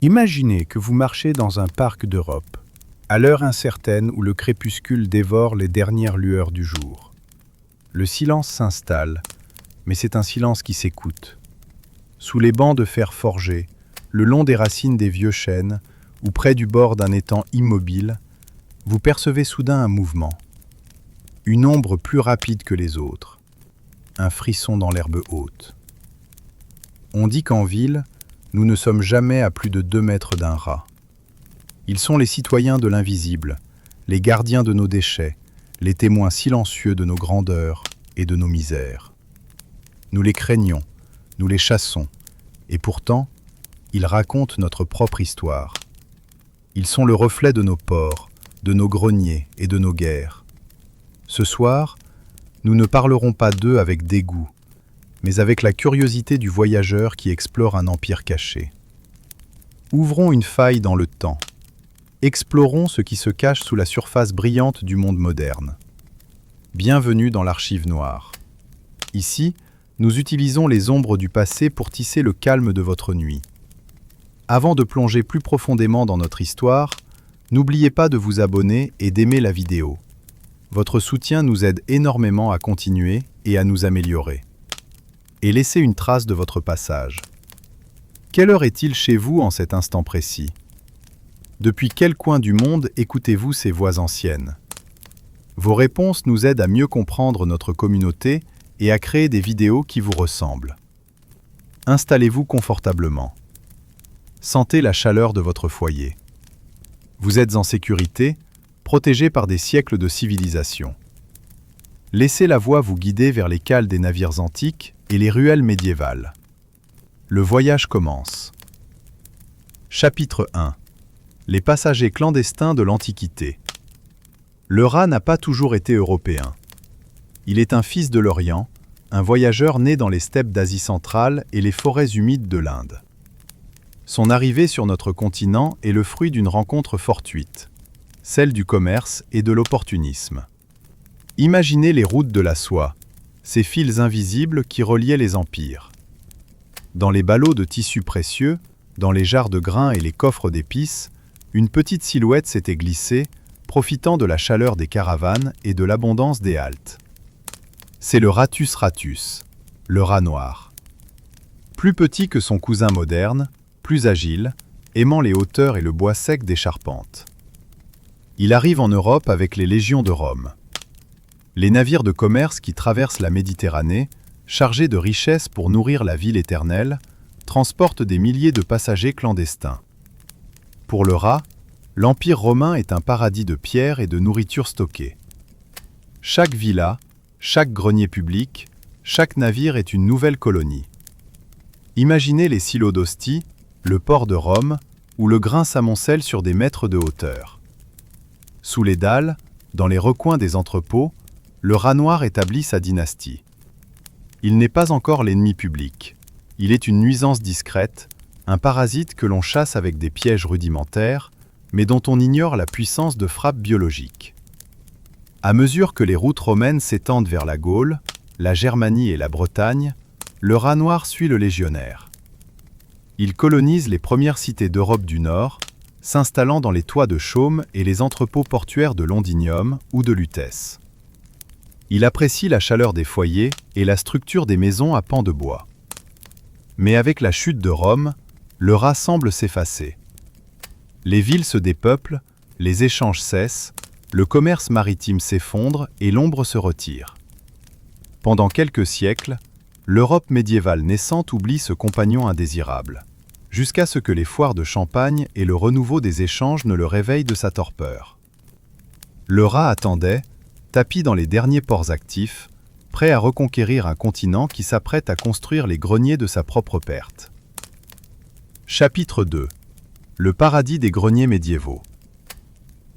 Imaginez que vous marchez dans un parc d'Europe, à l'heure incertaine où le crépuscule dévore les dernières lueurs du jour. Le silence s'installe, mais c'est un silence qui s'écoute. Sous les bancs de fer forgé, le long des racines des vieux chênes, ou près du bord d'un étang immobile, vous percevez soudain un mouvement. Une ombre plus rapide que les autres. Un frisson dans l'herbe haute. On dit qu'en ville, nous ne sommes jamais à plus de 2 mètres d'un rat. Ils sont les citoyens de l'invisible, les gardiens de nos déchets, les témoins silencieux de nos grandeurs et de nos misères. Nous les craignons, nous les chassons, et pourtant, ils racontent notre propre histoire. Ils sont le reflet de nos ports, de nos greniers et de nos guerres. Ce soir, nous ne parlerons pas d'eux avec dégoût, mais avec la curiosité du voyageur qui explore un empire caché. Ouvrons une faille dans le temps. Explorons ce qui se cache sous la surface brillante du monde moderne. Bienvenue dans l'Archive noire. Ici, nous utilisons les ombres du passé pour tisser le calme de votre nuit. Avant de plonger plus profondément dans notre histoire, n'oubliez pas de vous abonner et d'aimer la vidéo. Votre soutien nous aide énormément à continuer et à nous améliorer. Et laissez une trace de votre passage. Quelle heure est-il chez vous en cet instant précis? Depuis quel coin du monde écoutez-vous ces voix anciennes? Vos réponses nous aident à mieux comprendre notre communauté et à créer des vidéos qui vous ressemblent. Installez-vous confortablement. Sentez la chaleur de votre foyer. Vous êtes en sécurité, protégé par des siècles de civilisation. Laissez la voie vous guider vers les cales des navires antiques et les ruelles médiévales. Le voyage commence. Chapitre 1. Les passagers clandestins de l'Antiquité. Le rat n'a pas toujours été européen. Il est un fils de l'Orient, un voyageur né dans les steppes d'Asie centrale et les forêts humides de l'Inde. Son arrivée sur notre continent est le fruit d'une rencontre fortuite, celle du commerce et de l'opportunisme. Imaginez les routes de la soie, ces fils invisibles qui reliaient les empires. Dans les ballots de tissus précieux, dans les jarres de grains et les coffres d'épices, une petite silhouette s'était glissée, profitant de la chaleur des caravanes et de l'abondance des haltes. C'est le Ratus ratus, le rat noir. Plus petit que son cousin moderne, plus agile, aimant les hauteurs et le bois sec des charpentes. Il arrive en Europe avec les légions de Rome. Les navires de commerce qui traversent la Méditerranée, chargés de richesses pour nourrir la ville éternelle, transportent des milliers de passagers clandestins. Pour le rat, l'Empire romain est un paradis de pierres et de nourriture stockée. Chaque villa, chaque grenier public, chaque navire est une nouvelle colonie. Imaginez les silos d'Ostie, le port de Rome, où le grain s'amoncelle sur des mètres de hauteur. Sous les dalles, dans les recoins des entrepôts, le rat noir établit sa dynastie. Il n'est pas encore l'ennemi public. Il est une nuisance discrète, un parasite que l'on chasse avec des pièges rudimentaires, mais dont on ignore la puissance de frappe biologique. À mesure que les routes romaines s'étendent vers la Gaule, la Germanie et la Bretagne, le rat noir suit le légionnaire. Il colonise les premières cités d'Europe du Nord, s'installant dans les toits de Chaume et les entrepôts portuaires de Londinium ou de Lutèce. Il apprécie la chaleur des foyers et la structure des maisons à pans de bois. Mais avec la chute de Rome, le rat semble s'effacer. Les villes se dépeuplent, les échanges cessent, le commerce maritime s'effondre et l'ombre se retire. Pendant quelques siècles, l'Europe médiévale naissante oublie ce compagnon indésirable, jusqu'à ce que les foires de Champagne et le renouveau des échanges ne le réveillent de sa torpeur. Le rat attendait, tapi dans les derniers ports actifs, prêt à reconquérir un continent qui s'apprête à construire les greniers de sa propre perte. Chapitre 2. Le paradis des greniers médiévaux.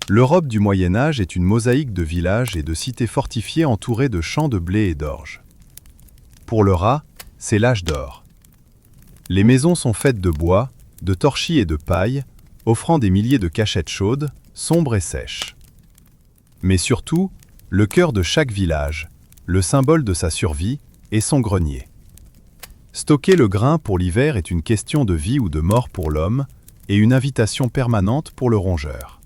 L'Europe du Moyen-Âge est une mosaïque de villages et de cités fortifiées entourées de champs de blé et d'orge. Pour le rat, c'est l'âge d'or. Les maisons sont faites de bois, de torchis et de paille, offrant des milliers de cachettes chaudes, sombres et sèches. Mais surtout, le cœur de chaque village, le symbole de sa survie, est son grenier. Stocker le grain pour l'hiver est une question de vie ou de mort pour l'homme, et une invitation permanente pour le rongeur.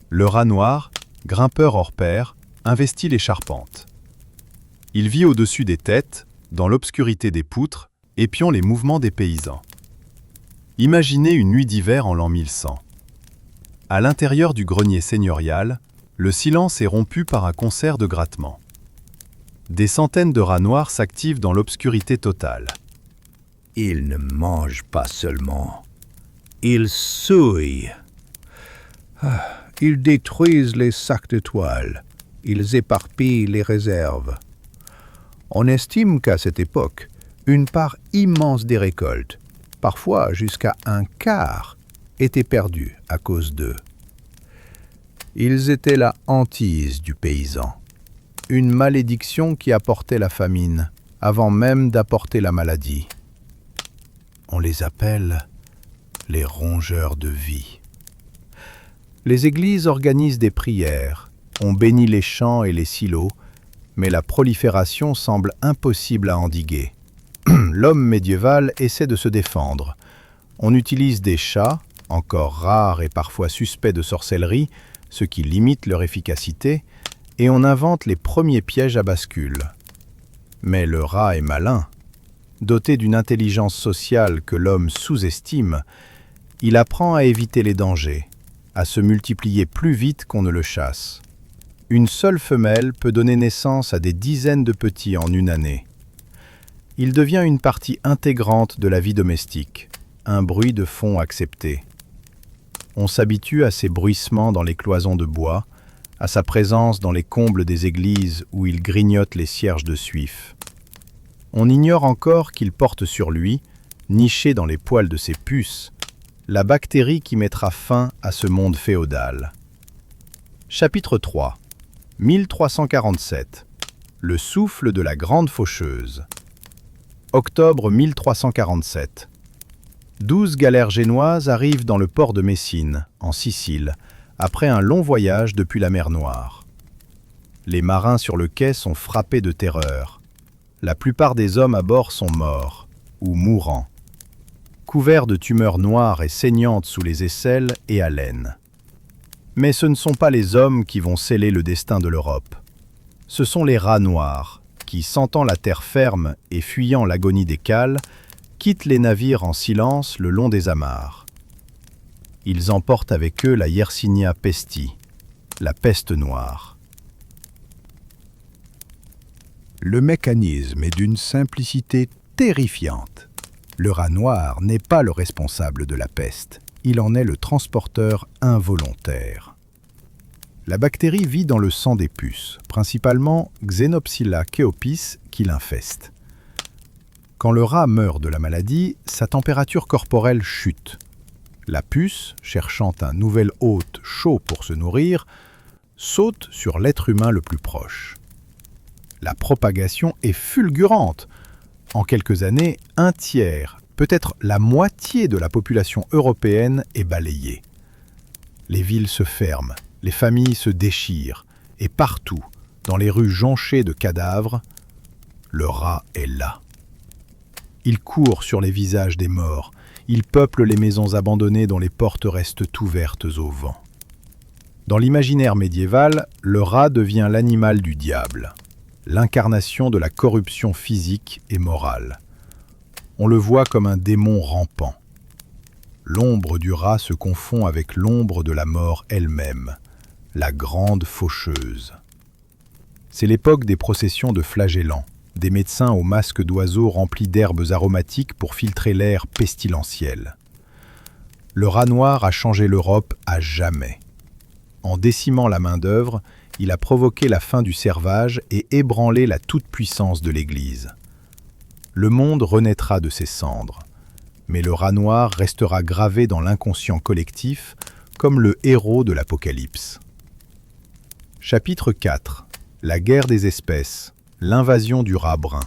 Le rat noir, grimpeur hors pair, investit les charpentes. Il vit au-dessus des têtes, dans l'obscurité des poutres, épiant les mouvements des paysans. Imaginez une nuit d'hiver en l'an 1100. À l'intérieur du grenier seigneurial, le silence est rompu par un concert de grattements. Des centaines de rats noirs s'activent dans l'obscurité totale. Ils ne mangent pas seulement, ils souillent. Ils détruisent les sacs de toile, ils éparpillent les réserves. On estime qu'à cette époque, une part immense des récoltes, parfois jusqu'à un quart, était perdue à cause d'eux. Ils étaient la hantise du paysan, une malédiction qui apportait la famine, avant même d'apporter la maladie. On les appelle les rongeurs de vie. Les églises organisent des prières, on bénit les champs et les silos, mais la prolifération semble impossible à endiguer. L'homme médiéval essaie de se défendre. On utilise des chats, encore rares et parfois suspects de sorcellerie, ce qui limite leur efficacité, et on invente les premiers pièges à bascule. Mais le rat est malin. Doté d'une intelligence sociale que l'homme sous-estime, il apprend à éviter les dangers, à se multiplier plus vite qu'on ne le chasse. Une seule femelle peut donner naissance à des dizaines de petits en une année. Il devient une partie intégrante de la vie domestique, un bruit de fond accepté. On s'habitue à ses bruissements dans les cloisons de bois, à sa présence dans les combles des églises où il grignote les cierges de suif. On ignore encore qu'il porte sur lui, niché dans les poils de ses puces, la bactérie qui mettra fin à ce monde féodal. Chapitre 3. 1347. Le souffle de la grande faucheuse. Octobre 1347. 12 galères génoises arrivent dans le port de Messine, en Sicile, après un long voyage depuis la mer Noire. Les marins sur le quai sont frappés de terreur. La plupart des hommes à bord sont morts, ou mourants, couverts de tumeurs noires et saignantes sous les aisselles et à l'aine. Mais ce ne sont pas les hommes qui vont sceller le destin de l'Europe. Ce sont les rats noirs, qui, sentant la terre ferme et fuyant l'agonie des cales, quittent les navires en silence le long des amarres. Ils emportent avec eux la Yersinia pestis, la peste noire. Le mécanisme est d'une simplicité terrifiante. Le rat noir n'est pas le responsable de la peste, il en est le transporteur involontaire. La bactérie vit dans le sang des puces, principalement Xenopsylla chaopis qui l'infeste. Quand le rat meurt de la maladie, sa température corporelle chute. La puce, cherchant un nouvel hôte chaud pour se nourrir, saute sur l'être humain le plus proche. La propagation est fulgurante. En quelques années, un tiers, peut-être la moitié de la population européenne est balayée. Les villes se ferment, les familles se déchirent, et partout, dans les rues jonchées de cadavres, le rat est là. Il court sur les visages des morts, il peuple les maisons abandonnées dont les portes restent ouvertes au vent. Dans l'imaginaire médiéval, le rat devient l'animal du diable, l'incarnation de la corruption physique et morale. On le voit comme un démon rampant. L'ombre du rat se confond avec l'ombre de la mort elle-même, la grande faucheuse. C'est l'époque des processions de flagellants, des médecins aux masques d'oiseaux remplis d'herbes aromatiques pour filtrer l'air pestilentiel. Le rat noir a changé l'Europe à jamais. En décimant la main-d'œuvre, il a provoqué la fin du servage et ébranlé la toute-puissance de l'Église. Le monde renaîtra de ses cendres, mais le rat noir restera gravé dans l'inconscient collectif comme le héros de l'Apocalypse. Chapitre 4. La guerre des espèces, l'invasion du rat brun.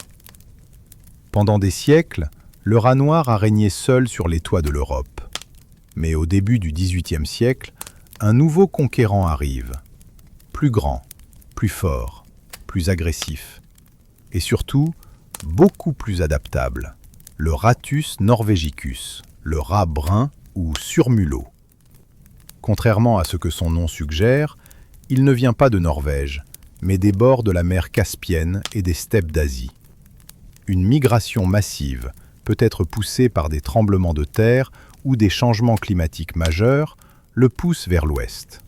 Pendant des siècles, le rat noir a régné seul sur les toits de l'Europe. Mais au début du XVIIIe siècle, un nouveau conquérant arrive. Plus grand, plus fort, plus agressif. Et surtout, beaucoup plus adaptable. Le Ratus norvegicus, le rat brun ou surmulot. Contrairement à ce que son nom suggère, il ne vient pas de Norvège, mais des bords de la mer Caspienne et des steppes d'Asie. Une migration massive, peut être poussée par des tremblements de terre ou des changements climatiques majeurs, le pousse vers l'ouest.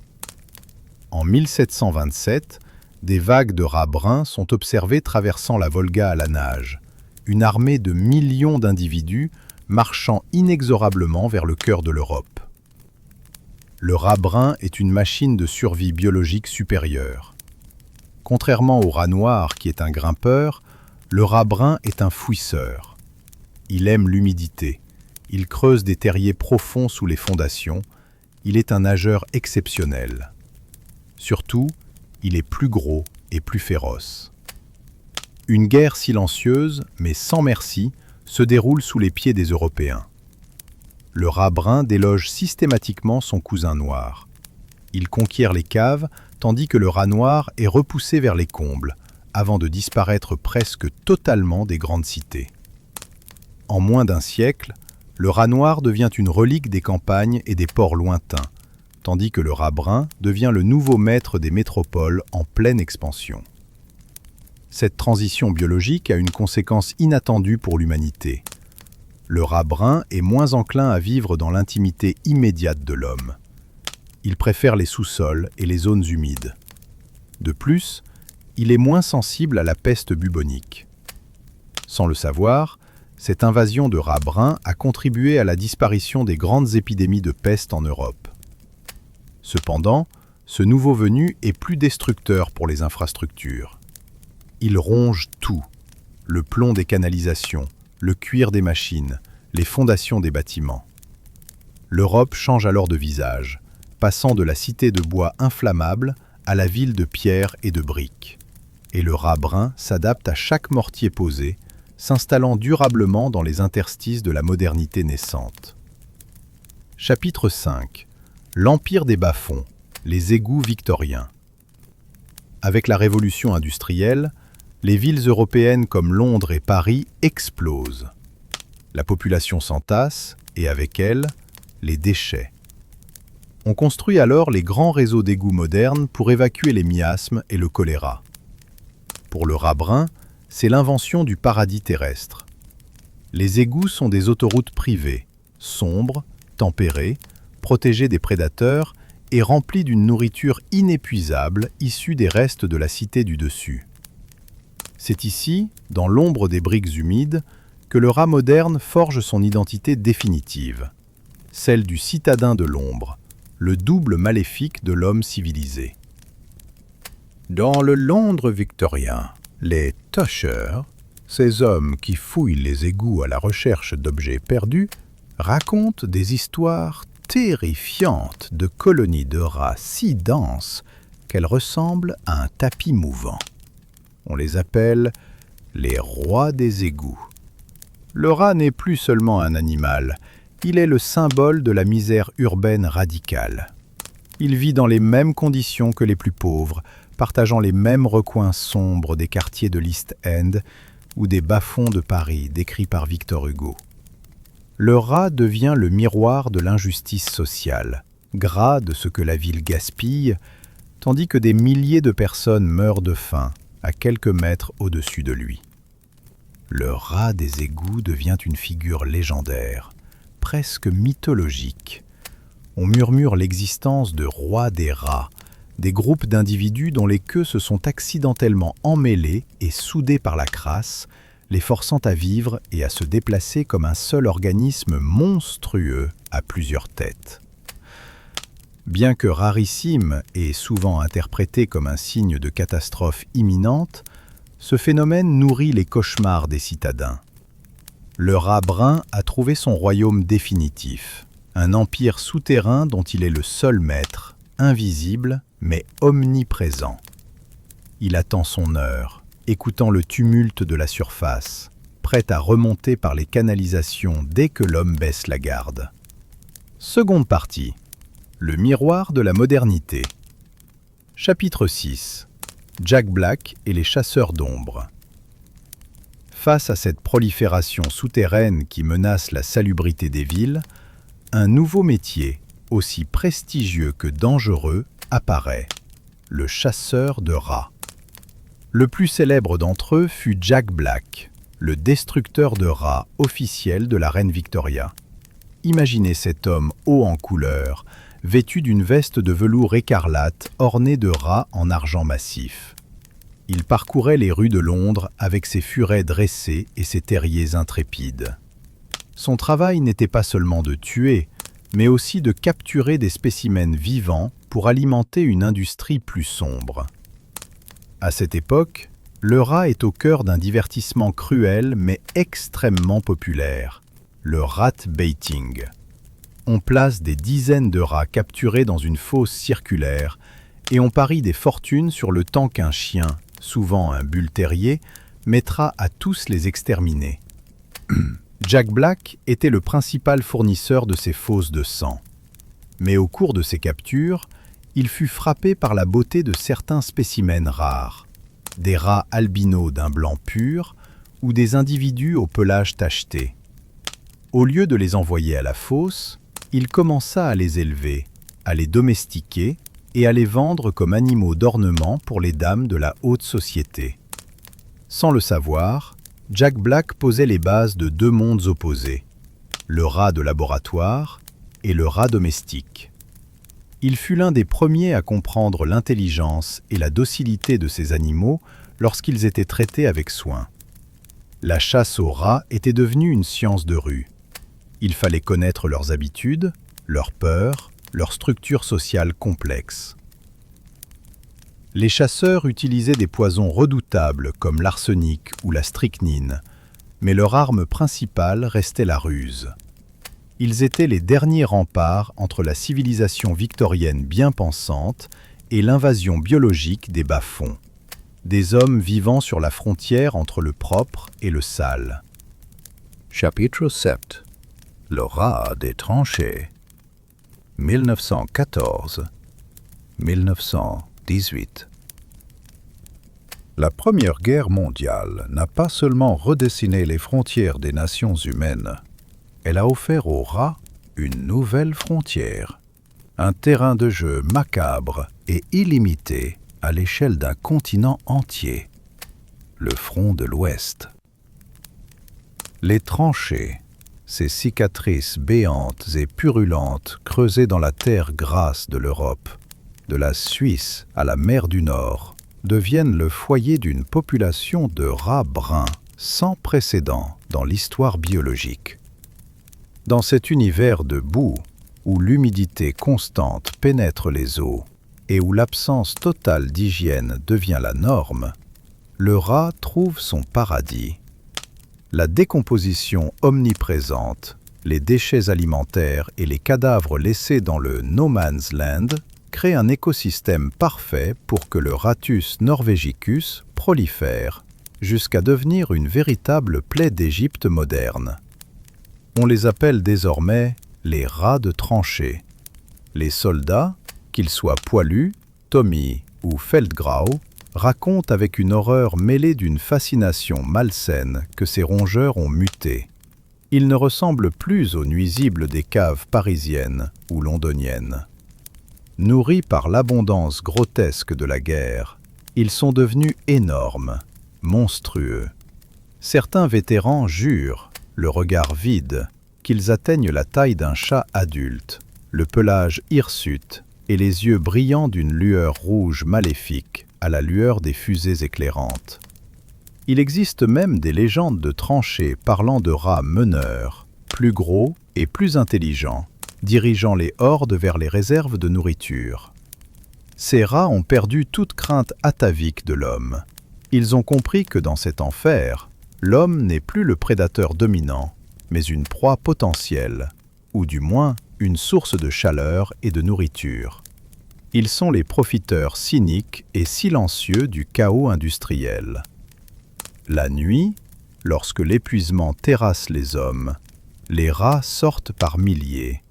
En 1727, des vagues de rats bruns sont observées traversant la Volga à la nage, une armée de millions d'individus marchant inexorablement vers le cœur de l'Europe. Le rat brun est une machine de survie biologique supérieure. Contrairement au rat noir qui est un grimpeur, le rat brun est un fouisseur. Il aime l'humidité, il creuse des terriers profonds sous les fondations, il est un nageur exceptionnel. Surtout, il est plus gros et plus féroce. Une guerre silencieuse, mais sans merci, se déroule sous les pieds des Européens. Le rat brun déloge systématiquement son cousin noir. Il conquiert les caves, tandis que le rat noir est repoussé vers les combles, avant de disparaître presque totalement des grandes cités. En moins d'un siècle, le rat noir devient une relique des campagnes et des ports lointains, tandis que le rat brun devient le nouveau maître des métropoles en pleine expansion. Cette transition biologique a une conséquence inattendue pour l'humanité. Le rat brun est moins enclin à vivre dans l'intimité immédiate de l'homme. Il préfère les sous-sols et les zones humides. De plus, il est moins sensible à la peste bubonique. Sans le savoir, cette invasion de rats bruns a contribué à la disparition des grandes épidémies de peste en Europe. Cependant, ce nouveau venu est plus destructeur pour les infrastructures. Il ronge tout, le plomb des canalisations, le cuir des machines, les fondations des bâtiments. L'Europe change alors de visage, passant de la cité de bois inflammable à la ville de pierre et de briques. Et le rat brun s'adapte à chaque mortier posé, s'installant durablement dans les interstices de la modernité naissante. Chapitre 5. L'Empire des bas-fonds, les égouts victoriens. Avec la révolution industrielle, les villes européennes comme Londres et Paris explosent. La population s'entasse, et avec elle, les déchets. On construit alors les grands réseaux d'égouts modernes pour évacuer les miasmes et le choléra. Pour le rat brun, c'est l'invention du paradis terrestre. Les égouts sont des autoroutes privées, sombres, tempérées, protégées des prédateurs et remplies d'une nourriture inépuisable issue des restes de la cité du dessus. C'est ici, dans l'ombre des briques humides, que le rat moderne forge son identité définitive, celle du citadin de l'ombre, le double maléfique de l'homme civilisé. Dans le Londres victorien, les touchers, ces hommes qui fouillent les égouts à la recherche d'objets perdus, racontent des histoires terrifiantes de colonies de rats si denses qu'elles ressemblent à un tapis mouvant. On les appelle les rois des égouts. Le rat n'est plus seulement un animal, il est le symbole de la misère urbaine radicale. Il vit dans les mêmes conditions que les plus pauvres, partageant les mêmes recoins sombres des quartiers de l'East End ou des bas-fonds de Paris décrits par Victor Hugo. Le rat devient le miroir de l'injustice sociale, gras de ce que la ville gaspille, tandis que des milliers de personnes meurent de faim à quelques mètres au-dessus de lui. Le rat des égouts devient une figure légendaire, presque mythologique. On murmure l'existence de rois des rats, des groupes d'individus dont les queues se sont accidentellement emmêlées et soudées par la crasse, les forçant à vivre et à se déplacer comme un seul organisme monstrueux à plusieurs têtes. Bien que rarissime et souvent interprété comme un signe de catastrophe imminente, ce phénomène nourrit les cauchemars des citadins. Le rat brun a trouvé son royaume définitif, un empire souterrain dont il est le seul maître, invisible mais omniprésent. Il attend son heure, écoutant le tumulte de la surface, prêt à remonter par les canalisations dès que l'homme baisse la garde. Seconde partie. Le miroir de la modernité. Chapitre 6. Jack Black et les chasseurs d'ombre. Face à cette prolifération souterraine qui menace la salubrité des villes, un nouveau métier, aussi prestigieux que dangereux, apparaît, le chasseur de rats. Le plus célèbre d'entre eux fut Jack Black, le destructeur de rats officiel de la reine Victoria. Imaginez cet homme haut en couleur, vêtu d'une veste de velours écarlate ornée de rats en argent massif. Il parcourait les rues de Londres avec ses furets dressés et ses terriers intrépides. Son travail n'était pas seulement de tuer, mais aussi de capturer des spécimens vivants pour alimenter une industrie plus sombre. À cette époque, le rat est au cœur d'un divertissement cruel mais extrêmement populaire, le rat baiting. On place des dizaines de rats capturés dans une fosse circulaire et on parie des fortunes sur le temps qu'un chien, souvent un bull terrier, mettra à tous les exterminer. Jack Black était le principal fournisseur de ces fosses de sang. Mais au cours de ses captures, il fut frappé par la beauté de certains spécimens rares, des rats albinos d'un blanc pur ou des individus au pelage tacheté. Au lieu de les envoyer à la fosse, il commença à les élever, à les domestiquer et à les vendre comme animaux d'ornement pour les dames de la haute société. Sans le savoir, Jack Black posait les bases de deux mondes opposés, le rat de laboratoire et le rat domestique. Il fut l'un des premiers à comprendre l'intelligence et la docilité de ces animaux lorsqu'ils étaient traités avec soin. La chasse aux rats était devenue une science de rue. Il fallait connaître leurs habitudes, leurs peurs, leur structure sociale complexe. Les chasseurs utilisaient des poisons redoutables comme l'arsenic ou la strychnine, mais leur arme principale restait la ruse. Ils étaient les derniers remparts entre la civilisation victorienne bien pensante et l'invasion biologique des bas-fonds, des hommes vivant sur la frontière entre le propre et le sale. Chapitre 7. Le rat des tranchées. 1914-1918. La Première Guerre mondiale n'a pas seulement redessiné les frontières des nations humaines, elle a offert aux rats une nouvelle frontière, un terrain de jeu macabre et illimité à l'échelle d'un continent entier, le front de l'Ouest. Les tranchées, ces cicatrices béantes et purulentes creusées dans la terre grasse de l'Europe, de la Suisse à la mer du Nord, deviennent le foyer d'une population de rats bruns sans précédent dans l'histoire biologique. Dans cet univers de boue, où l'humidité constante pénètre les os et où l'absence totale d'hygiène devient la norme, le rat trouve son paradis. La décomposition omniprésente, les déchets alimentaires et les cadavres laissés dans le no man's land créent un écosystème parfait pour que le Rattus norvegicus prolifère, jusqu'à devenir une véritable plaie d'Égypte moderne. On les appelle désormais les rats de tranchée. Les soldats, qu'ils soient poilus, Tommy ou Feldgrau, racontent avec une horreur mêlée d'une fascination malsaine que ces rongeurs ont muté. Ils ne ressemblent plus aux nuisibles des caves parisiennes ou londoniennes. Nourris par l'abondance grotesque de la guerre, ils sont devenus énormes, monstrueux. Certains vétérans jurent, le regard vide, qu'ils atteignent la taille d'un chat adulte, le pelage hirsute et les yeux brillants d'une lueur rouge maléfique à la lueur des fusées éclairantes. Il existe même des légendes de tranchées parlant de rats meneurs, plus gros et plus intelligents, dirigeant les hordes vers les réserves de nourriture. Ces rats ont perdu toute crainte atavique de l'homme. Ils ont compris que dans cet enfer, l'homme n'est plus le prédateur dominant, mais une proie potentielle, ou du moins une source de chaleur et de nourriture. Ils sont les profiteurs cyniques et silencieux du chaos industriel. La nuit, lorsque l'épuisement terrasse les hommes, les rats sortent par milliers.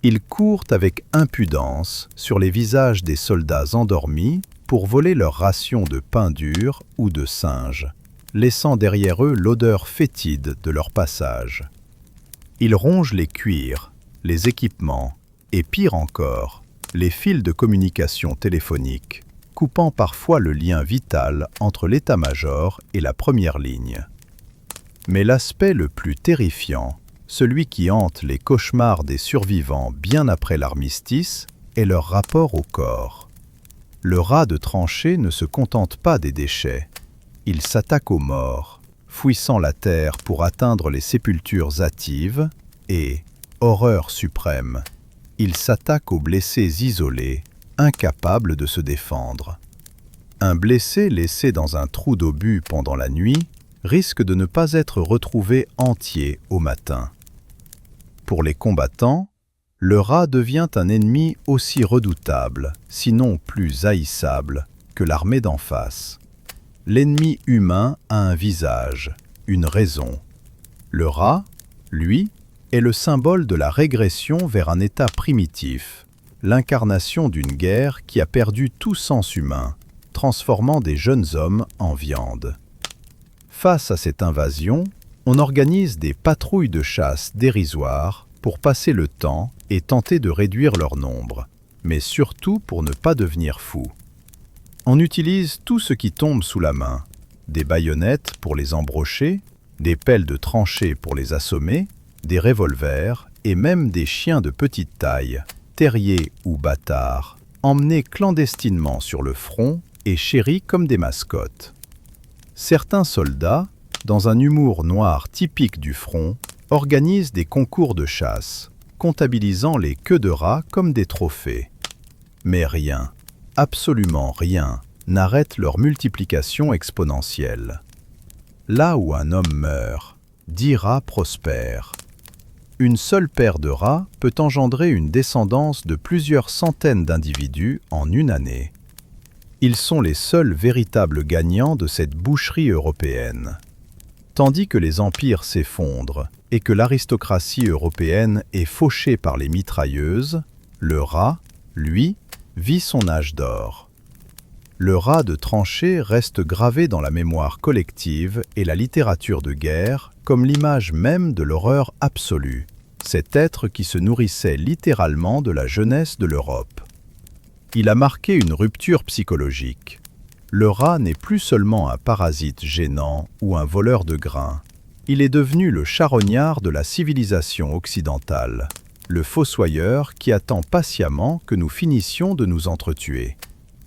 Ils courent avec impudence sur les visages des soldats endormis pour voler leur ration de pain dur ou de singe, laissant derrière eux l'odeur fétide de leur passage. Ils rongent les cuirs, les équipements et pire encore, les fils de communication téléphonique, coupant parfois le lien vital entre l'état-major et la première ligne. Mais l'aspect le plus terrifiant, celui qui hante les cauchemars des survivants bien après l'armistice, est leur rapport au corps. Le rat de tranchée ne se contente pas des déchets. Il s'attaque aux morts, fouissant la terre pour atteindre les sépultures hâtives et, horreur suprême, il s'attaque aux blessés isolés, incapables de se défendre. Un blessé laissé dans un trou d'obus pendant la nuit risque de ne pas être retrouvé entier au matin. Pour les combattants, le rat devient un ennemi aussi redoutable, sinon plus haïssable, que l'armée d'en face. L'ennemi humain a un visage, une raison. Le rat, lui, est le symbole de la régression vers un état primitif, l'incarnation d'une guerre qui a perdu tout sens humain, transformant des jeunes hommes en viande. Face à cette invasion, on organise des patrouilles de chasse dérisoires pour passer le temps et tenter de réduire leur nombre, mais surtout pour ne pas devenir fou. On utilise tout ce qui tombe sous la main, des baïonnettes pour les embrocher, des pelles de tranchée pour les assommer, des revolvers et même des chiens de petite taille, terriers ou bâtards, emmenés clandestinement sur le front et chéris comme des mascottes. Certains soldats, dans un humour noir typique du front, organisent des concours de chasse, comptabilisant les queues de rats comme des trophées. Mais rien, absolument rien, n'arrête leur multiplication exponentielle. Là où un homme meurt, 10 rats prospèrent. Une seule paire de rats peut engendrer une descendance de plusieurs centaines d'individus en une année. Ils sont les seuls véritables gagnants de cette boucherie européenne. Tandis que les empires s'effondrent et que l'aristocratie européenne est fauchée par les mitrailleuses, le rat, lui, vit son âge d'or. Le rat de tranchée reste gravé dans la mémoire collective et la littérature de guerre comme l'image même de l'horreur absolue, cet être qui se nourrissait littéralement de la jeunesse de l'Europe. Il a marqué une rupture psychologique. Le rat n'est plus seulement un parasite gênant ou un voleur de grains. Il est devenu le charognard de la civilisation occidentale, le fossoyeur qui attend patiemment que nous finissions de nous entretuer.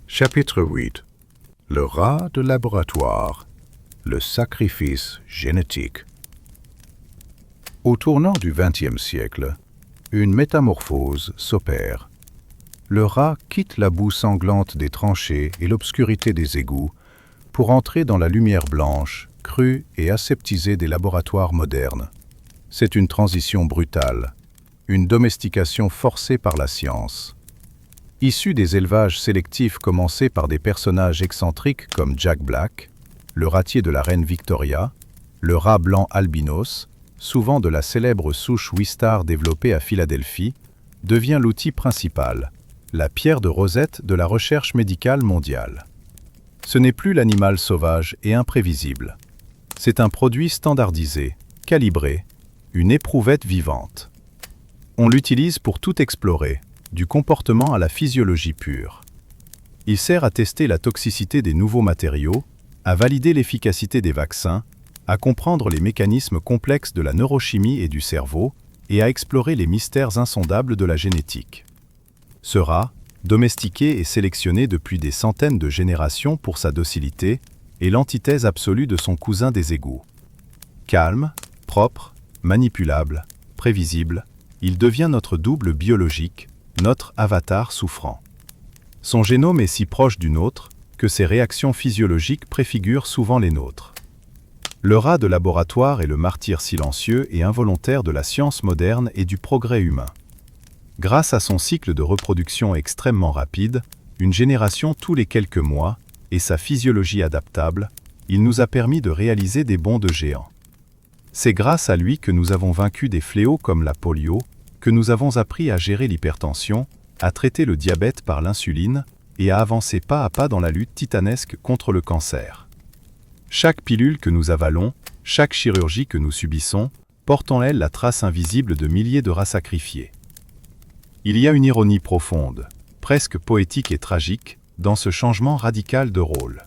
Chapitre 8. Le rat de laboratoire. Le sacrifice génétique. Au tournant du XXe siècle, une métamorphose s'opère. Le rat quitte la boue sanglante des tranchées et l'obscurité des égouts pour entrer dans la lumière blanche, crue et aseptisée des laboratoires modernes. C'est une transition brutale, une domestication forcée par la science. Issu des élevages sélectifs commencés par des personnages excentriques comme Jack Black, le ratier de la reine Victoria, le rat blanc albinos, souvent de la célèbre souche Wistar développée à Philadelphie, devient l'outil principal, la pierre de Rosette de la recherche médicale mondiale. Ce n'est plus l'animal sauvage et imprévisible. C'est un produit standardisé, calibré, une éprouvette vivante. On l'utilise pour tout explorer, du comportement à la physiologie pure. Il sert à tester la toxicité des nouveaux matériaux, à valider l'efficacité des vaccins, à comprendre les mécanismes complexes de la neurochimie et du cerveau, et à explorer les mystères insondables de la génétique. Ce rat, domestiqué et sélectionné depuis des centaines de générations pour sa docilité, est l'antithèse absolue de son cousin des égouts. Calme, propre, manipulable, prévisible, il devient notre double biologique, notre avatar souffrant. Son génome est si proche du nôtre que ses réactions physiologiques préfigurent souvent les nôtres. Le rat de laboratoire est le martyr silencieux et involontaire de la science moderne et du progrès humain. Grâce à son cycle de reproduction extrêmement rapide, une génération tous les quelques mois, et sa physiologie adaptable, il nous a permis de réaliser des bonds de géants. C'est grâce à lui que nous avons vaincu des fléaux comme la polio, que nous avons appris à gérer l'hypertension, à traiter le diabète par l'insuline et à avancer pas à pas dans la lutte titanesque contre le cancer. Chaque pilule que nous avalons, chaque chirurgie que nous subissons, porte en elle la trace invisible de milliers de rats sacrifiés. Il y a une ironie profonde, presque poétique et tragique, dans ce changement radical de rôle.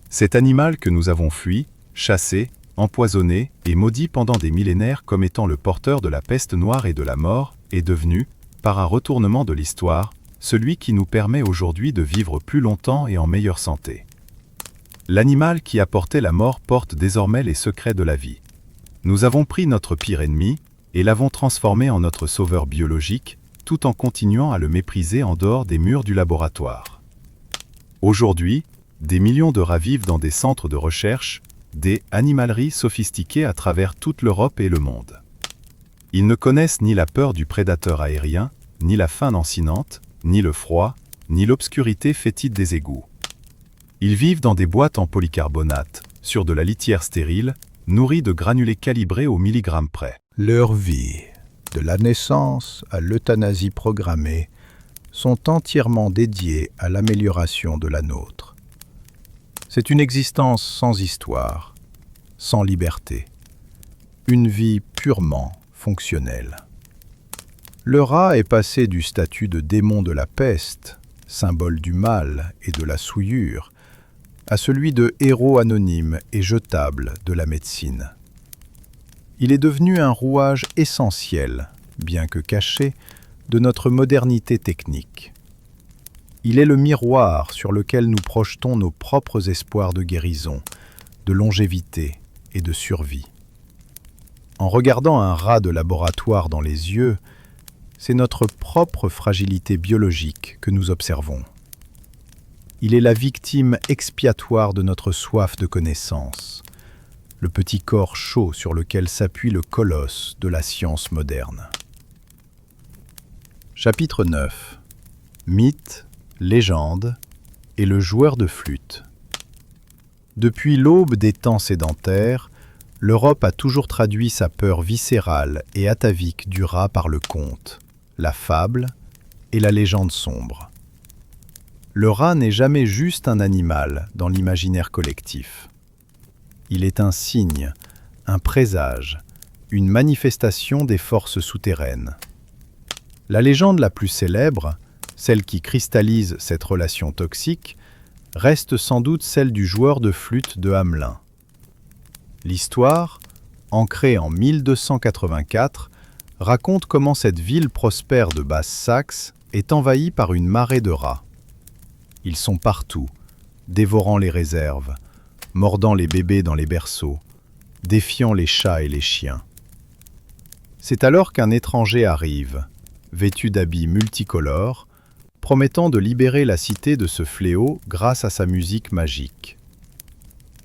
Cet animal que nous avons fui, chassé, empoisonné et maudit pendant des millénaires comme étant le porteur de la peste noire et de la mort, est devenu, par un retournement de l'histoire, celui qui nous permet aujourd'hui de vivre plus longtemps et en meilleure santé. L'animal qui apportait la mort porte désormais les secrets de la vie. Nous avons pris notre pire ennemi et l'avons transformé en notre sauveur biologique, tout en continuant à le mépriser en dehors des murs du laboratoire. Aujourd'hui, des millions de rats vivent dans des centres de recherche, des animaleries sophistiquées à travers toute l'Europe et le monde. Ils ne connaissent ni la peur du prédateur aérien, ni la faim lancinante, ni le froid, ni l'obscurité fétide des égouts. Ils vivent dans des boîtes en polycarbonate, sur de la litière stérile, nourris de granulés calibrés au milligramme près. Leur vie, de la naissance à l'euthanasie programmée, sont entièrement dédiées à l'amélioration de la nôtre. C'est une existence sans histoire, sans liberté, une vie purement fonctionnelle. Le rat est passé du statut de démon de la peste, symbole du mal et de la souillure, à celui de héros anonyme et jetable de la médecine. Il est devenu un rouage essentiel, bien que caché, de notre modernité technique. Il est le miroir sur lequel nous projetons nos propres espoirs de guérison, de longévité et de survie. En regardant un rat de laboratoire dans les yeux, c'est notre propre fragilité biologique que nous observons. Il est la victime expiatoire de notre soif de connaissance, le petit corps chaud sur lequel s'appuie le colosse de la science moderne. Chapitre 9. Mythes, légendes et le joueur de flûte. Depuis l'aube des temps sédentaires, l'Europe a toujours traduit sa peur viscérale et atavique du rat par le conte, la fable et la légende sombre. Le rat n'est jamais juste un animal dans l'imaginaire collectif. Il est un signe, un présage, une manifestation des forces souterraines. La légende la plus célèbre, celle qui cristallise cette relation toxique, reste sans doute celle du joueur de flûte de Hamelin. L'histoire, ancrée en 1284, raconte comment cette ville prospère de Basse-Saxe est envahie par une marée de rats. Ils sont partout, dévorant les réserves, mordant les bébés dans les berceaux, défiant les chats et les chiens. C'est alors qu'un étranger arrive, vêtu d'habits multicolores, promettant de libérer la cité de ce fléau grâce à sa musique magique.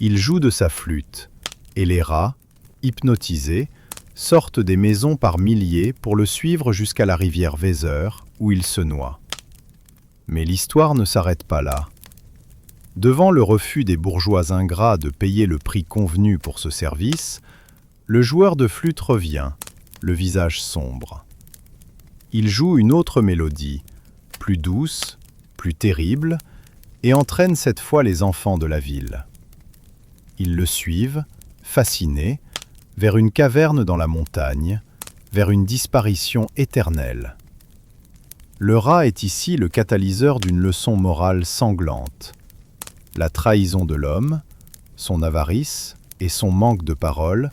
Il joue de sa flûte, et les rats, hypnotisés, sortent des maisons par milliers pour le suivre jusqu'à la rivière Weser, où il se noie. Mais l'histoire ne s'arrête pas là. Devant le refus des bourgeois ingrats de payer le prix convenu pour ce service, le joueur de flûte revient, le visage sombre. Il joue une autre mélodie, plus douce, plus terrible, et entraîne cette fois les enfants de la ville. Ils le suivent, fascinés, vers une caverne dans la montagne, vers une disparition éternelle. Le rat est ici le catalyseur d'une leçon morale sanglante. La trahison de l'homme, son avarice et son manque de parole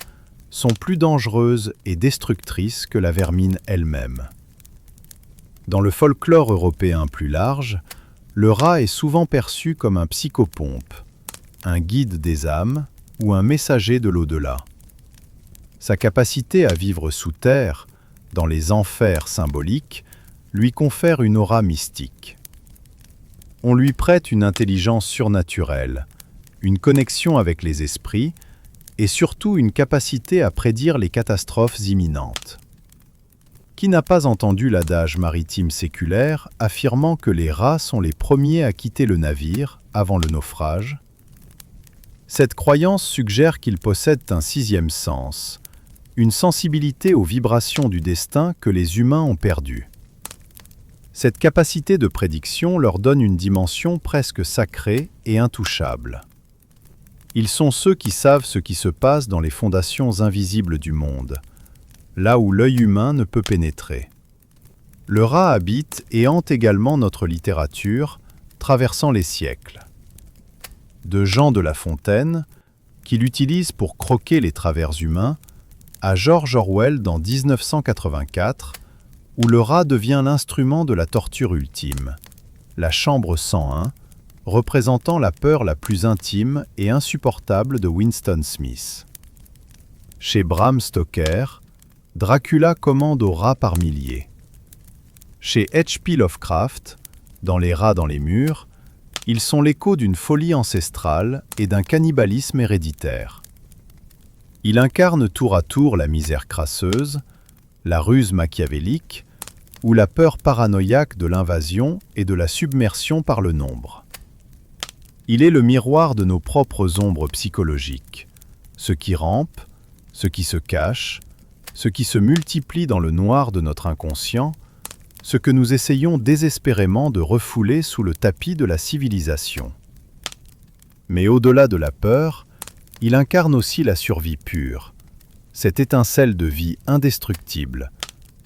sont plus dangereuses et destructrices que la vermine elle-même. Dans le folklore européen plus large, le rat est souvent perçu comme un psychopompe, un guide des âmes ou un messager de l'au-delà. Sa capacité à vivre sous terre, dans les enfers symboliques, lui confère une aura mystique. On lui prête une intelligence surnaturelle, une connexion avec les esprits et surtout une capacité à prédire les catastrophes imminentes. Qui n'a pas entendu l'adage maritime séculaire affirmant que les rats sont les premiers à quitter le navire avant le naufrage? Cette croyance suggère qu'ils possèdent un sixième sens, une sensibilité aux vibrations du destin que les humains ont perdue. Cette capacité de prédiction leur donne une dimension presque sacrée et intouchable. Ils sont ceux qui savent ce qui se passe dans les fondations invisibles du monde, là où l'œil humain ne peut pénétrer. Le rat habite et hante également notre littérature, traversant les siècles. De Jean de La Fontaine, qui l'utilise pour croquer les travers humains, à George Orwell dans 1984, où le rat devient l'instrument de la torture ultime, la chambre 101, représentant la peur la plus intime et insupportable de Winston Smith. Chez Bram Stoker, Dracula commande aux rats par milliers. Chez H.P. Lovecraft, dans Les rats dans les murs, ils sont l'écho d'une folie ancestrale et d'un cannibalisme héréditaire. Il incarne tour à tour la misère crasseuse, la ruse machiavélique ou la peur paranoïaque de l'invasion et de la submersion par le nombre. Il est le miroir de nos propres ombres psychologiques, ce qui rampe, ce qui se cache, ce qui se multiplie dans le noir de notre inconscient, ce que nous essayons désespérément de refouler sous le tapis de la civilisation. Mais au-delà de la peur, il incarne aussi la survie pure, cette étincelle de vie indestructible,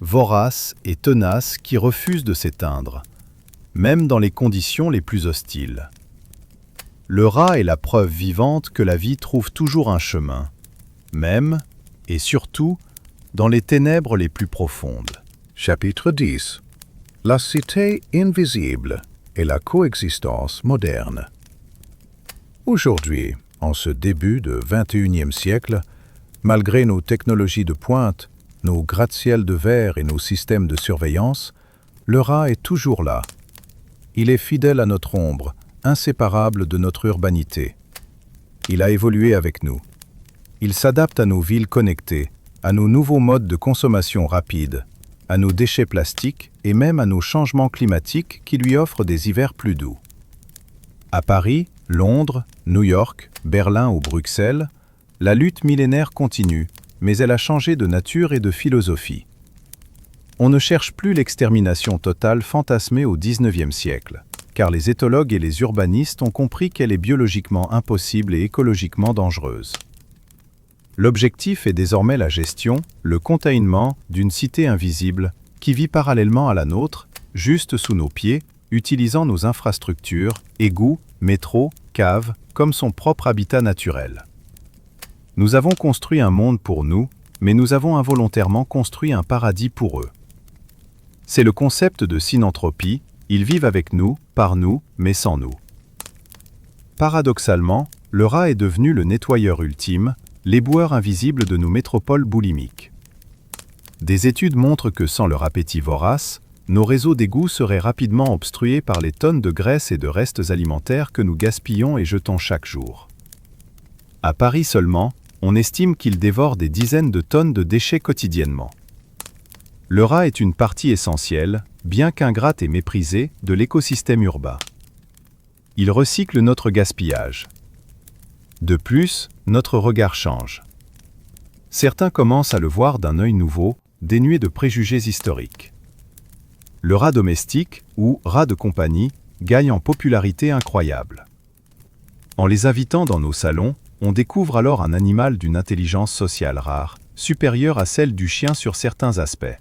vorace et tenace qui refuse de s'éteindre, même dans les conditions les plus hostiles. Le rat est la preuve vivante que la vie trouve toujours un chemin, même, et surtout, dans les ténèbres les plus profondes. Chapitre 10. La cité invisible et la coexistence moderne. Aujourd'hui, en ce début du XXIe siècle, malgré nos technologies de pointe, nos gratte-ciels de verre et nos systèmes de surveillance, le rat est toujours là. Il est fidèle à notre ombre, inséparable de notre urbanité. Il a évolué avec nous. Il s'adapte à nos villes connectées, à nos nouveaux modes de consommation rapides, à nos déchets plastiques et même à nos changements climatiques qui lui offrent des hivers plus doux. À Paris, Londres, New York, Berlin ou Bruxelles, la lutte millénaire continue, mais elle a changé de nature et de philosophie. On ne cherche plus l'extermination totale fantasmée au XIXe siècle, car les éthologues et les urbanistes ont compris qu'elle est biologiquement impossible et écologiquement dangereuse. L'objectif est désormais la gestion, le containment d'une cité invisible qui vit parallèlement à la nôtre, juste sous nos pieds, utilisant nos infrastructures, égouts, métros, caves, comme son propre habitat naturel. Nous avons construit un monde pour nous, mais nous avons involontairement construit un paradis pour eux. C'est le concept de synanthropie, ils vivent avec nous, par nous, mais sans nous. Paradoxalement, le rat est devenu le nettoyeur ultime, l'éboueur invisible de nos métropoles boulimiques. Des études montrent que sans leur appétit vorace, nos réseaux d'égouts seraient rapidement obstrués par les tonnes de graisse et de restes alimentaires que nous gaspillons et jetons chaque jour. À Paris seulement, on estime qu'ils dévorent des dizaines de tonnes de déchets quotidiennement. Le rat est une partie essentielle, bien qu'ingrate et méprisée, de l'écosystème urbain. Il recycle notre gaspillage. De plus, notre regard change. Certains commencent à le voir d'un œil nouveau, dénué de préjugés historiques. Le rat domestique, ou rat de compagnie, gagne en popularité incroyable. En les invitant dans nos salons, on découvre alors un animal d'une intelligence sociale rare, supérieure à celle du chien sur certains aspects.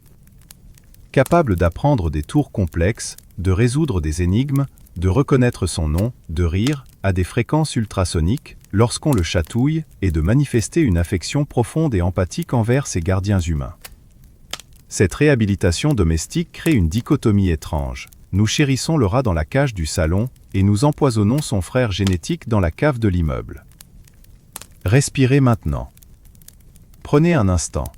Capable d'apprendre des tours complexes, de résoudre des énigmes, de reconnaître son nom, de rire, à des fréquences ultrasoniques, lorsqu'on le chatouille, et de manifester une affection profonde et empathique envers ses gardiens humains. Cette réhabilitation domestique crée une dichotomie étrange. Nous chérissons le rat dans la cage du salon, et nous empoisonnons son frère génétique dans la cave de l'immeuble. Respirez maintenant. Prenez un instant.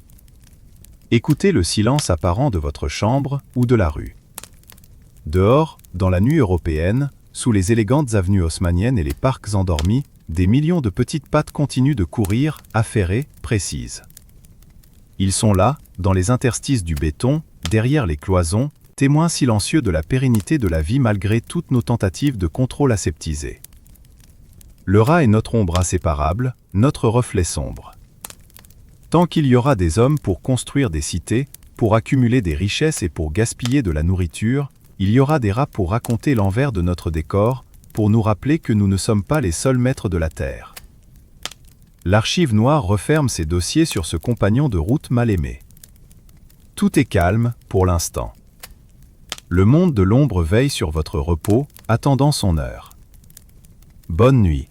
Écoutez le silence apparent de votre chambre ou de la rue. Dehors, dans la nuit européenne, sous les élégantes avenues haussmanniennes et les parcs endormis, des millions de petites pattes continuent de courir, affairées, précises. Ils sont là, dans les interstices du béton, derrière les cloisons, témoins silencieux de la pérennité de la vie malgré toutes nos tentatives de contrôle aseptisé. Le rat est notre ombre inséparable, notre reflet sombre. Tant qu'il y aura des hommes pour construire des cités, pour accumuler des richesses et pour gaspiller de la nourriture, il y aura des rats pour raconter l'envers de notre décor, pour nous rappeler que nous ne sommes pas les seuls maîtres de la Terre. L'Archive noire referme ses dossiers sur ce compagnon de route mal aimé. Tout est calme, pour l'instant. Le monde de l'ombre veille sur votre repos, attendant son heure. Bonne nuit.